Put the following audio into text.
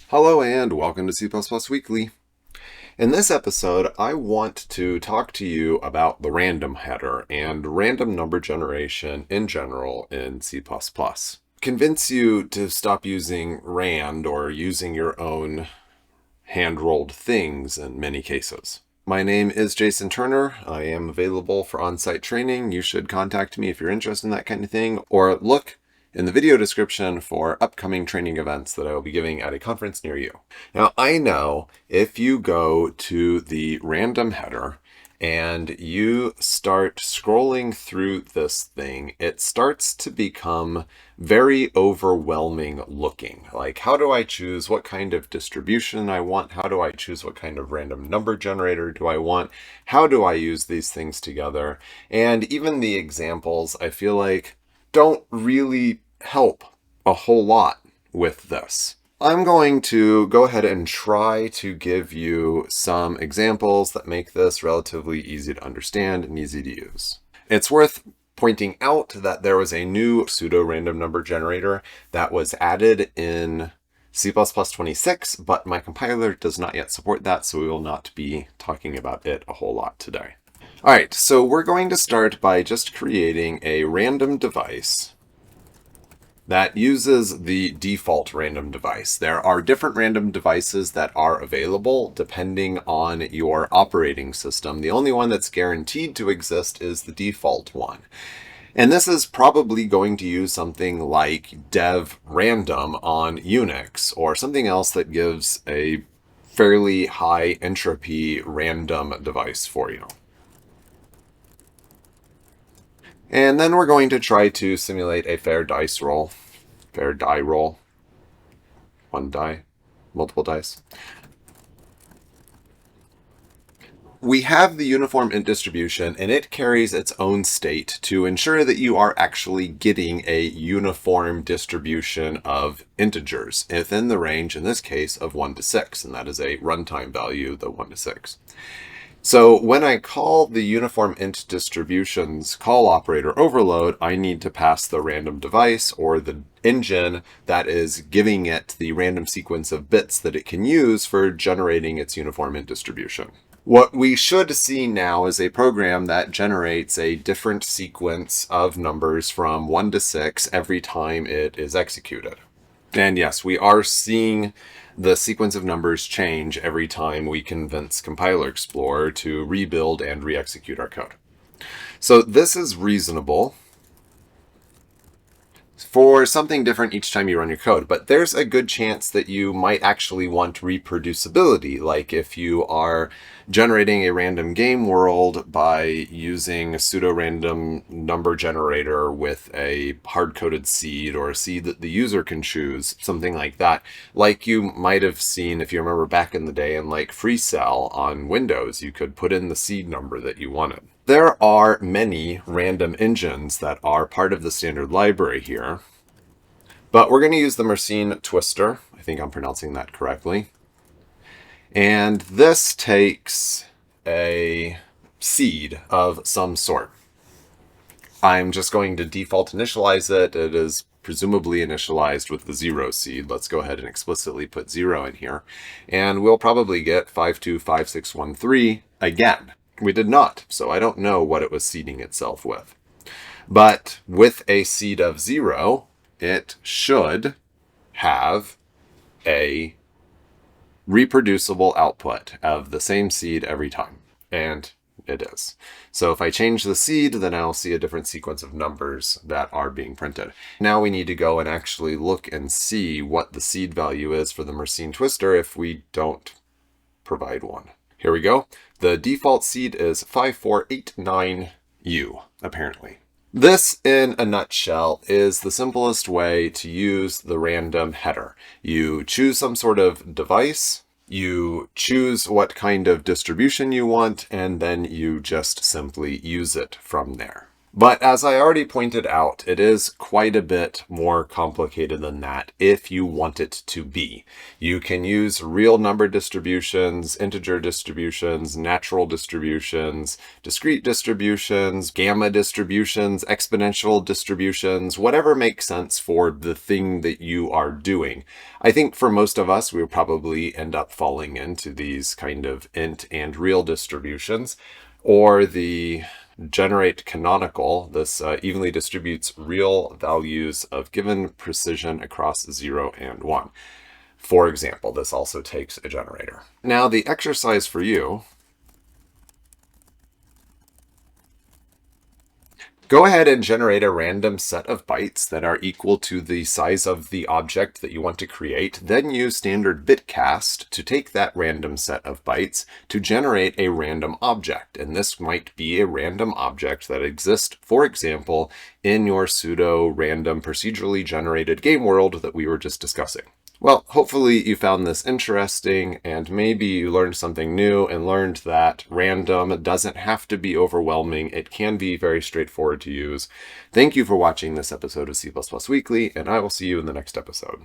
Hello and welcome to C++ Weekly. In this episode, I want to talk to you about the random header and random number generation in general in C++. Convince you to stop using rand or using your own hand-rolled things in many cases. My name is Jason Turner. I am available for on-site training. You should contact me if you're interested in that kind of thing, or look in the video description for upcoming training events that I will be giving at a conference near you. Now, I know if you go to the random header and you start scrolling through this thing, it starts to become very overwhelming looking. Like, how do I choose what kind of distribution I want? How do I choose what kind of random number generator do I want? How do I use these things together? And even the examples, I feel like, don't really help a whole lot with this. I'm going to go ahead and try to give you some examples that make this relatively easy to understand and easy to use. It's worth pointing out that there was a new pseudo-random number generator that was added in C++ 26, but my compiler does not yet support that, so we will not be talking about it a whole lot today. All right, so we're going to start by just creating a random device that uses the default random device. There are different random devices that are available depending on your operating system. The only one that's guaranteed to exist is the default one. And this is probably going to use something like dev random on Unix or something else that gives a fairly high entropy random device for you. And then we're going to try to simulate a fair die roll. One die, multiple dice. We have the uniform int distribution, and it carries its own state to ensure that you are actually getting a uniform distribution of integers within the range, in this case, of 1 to 6, and that is a runtime value, the 1 to 6. So when I call the uniform int distributions call operator overload, I need to pass the random device or the engine that is giving it the random sequence of bits that it can use for generating its uniform int distribution. What we should see now is a program that generates a different sequence of numbers from 1 to 6 every time it is executed. And yes, we are seeing the sequence of numbers change every time we convince Compiler Explorer to rebuild and re-execute our code. So this is reasonable for something different each time you run your code, but there's a good chance that you might actually want reproducibility, like if you are generating a random game world by using a pseudo-random number generator with a hard-coded seed or a seed that the user can choose, something like that, like you might have seen if you remember back in the day in like FreeCell on Windows, you could put in the seed number that you wanted. There are many random engines that are part of the standard library here, but we're going to use the Mersenne twister. I think I'm pronouncing that correctly. And this takes a seed of some sort. I'm just going to default initialize it. It is presumably initialized with the 0 seed. Let's go ahead and explicitly put 0 in here. And we'll probably get 525613 again. We did not, so I don't know what it was seeding itself with. But with a seed of 0, it should have a reproducible output of the same seed every time, and it is. So if I change the seed, then I'll see a different sequence of numbers that are being printed. Now we need to go and actually look and see what the seed value is for the Mersenne twister if we don't provide one. Here we go. The default seed is 5489U, apparently. This, in a nutshell, is the simplest way to use the random header. You choose some sort of device, you choose what kind of distribution you want, and then you just simply use it from there. But as I already pointed out, it is quite a bit more complicated than that if you want it to be. You can use real number distributions, integer distributions, natural distributions, discrete distributions, gamma distributions, exponential distributions, whatever makes sense for the thing that you are doing. I think for most of us, we'll probably end up falling into these kind of int and real distributions, or the generate canonical. This evenly distributes real values of given precision across 0 and 1. For example, this also takes a generator. Now the exercise for you, go ahead and generate a random set of bytes that are equal to the size of the object that you want to create. Then use standard bitcast to take that random set of bytes to generate a random object. And this might be a random object that exists, for example, in your pseudo-random procedurally generated game world that we were just discussing. Well, hopefully you found this interesting, and maybe you learned something new and learned that random doesn't have to be overwhelming. It can be very straightforward to use. Thank you for watching this episode of C++ Weekly, and I will see you in the next episode.